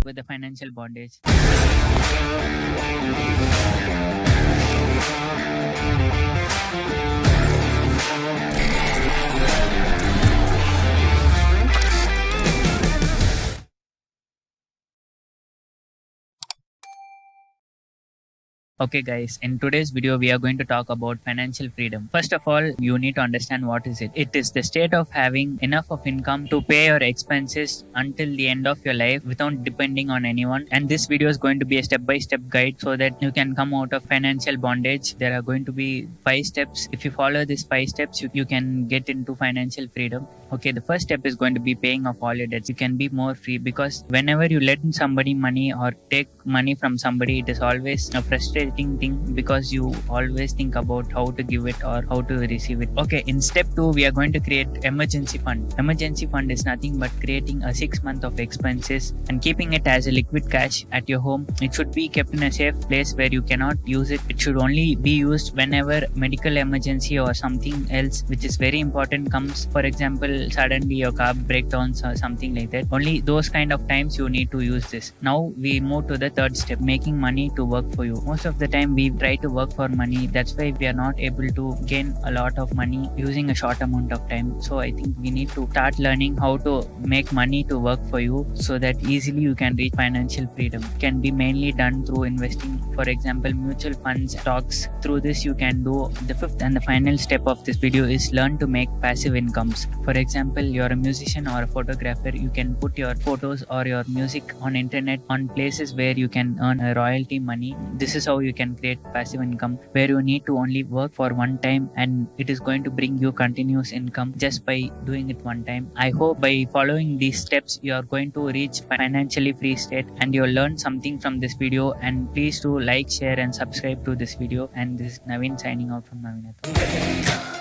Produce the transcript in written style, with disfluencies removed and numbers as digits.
with the financial bondage. Okay guys, in today's video we are going to talk about financial freedom. First of all, you need to understand what is it. It is the state of having enough of income to pay your expenses until the end of your life without depending on anyone. And this video is going to be a step-by-step guide so that you can come out of financial bondage. There are going to be 5 steps. If you follow these 5 steps, you can get into financial freedom. Okay, the first step is going to be paying off all your debts. You can be more free because whenever you lend somebody money or take money from somebody, it is always a frustrating thing because you always think about how to give it or how to receive it. Okay, in step 2 we are going to create emergency fund. Emergency fund is nothing but creating a 6 month of expenses and keeping it as a liquid cash at your home. It should be kept in a safe place where you cannot use it. It should only be used whenever medical emergency or something else which is very important comes. For example, suddenly your car breakdowns or something like that. Only those kind of times you need to use this. Now we move to the third step, making money to work for you. Most of the time we try to work for money. That's why we are not able to gain a lot of money using a short amount of time. So I think we need to start learning how to make money to work for you so that easily you can reach financial freedom. It can be mainly done through investing, for example, mutual funds, stocks. Through this you can do. The fifth and the final step of this video is learn to make passive incomes. For example, you're a musician or a photographer, you can put your photos or your music on internet on places where you can earn a royalty money. This is how you can create passive income, where you need to only work for one time and it is going to bring you continuous income just by doing it one time. I hope by following these steps you are going to reach financially free state and you'll learn something from this video. And please do like, share and subscribe to this video. And this is Naveen signing out from Naveen.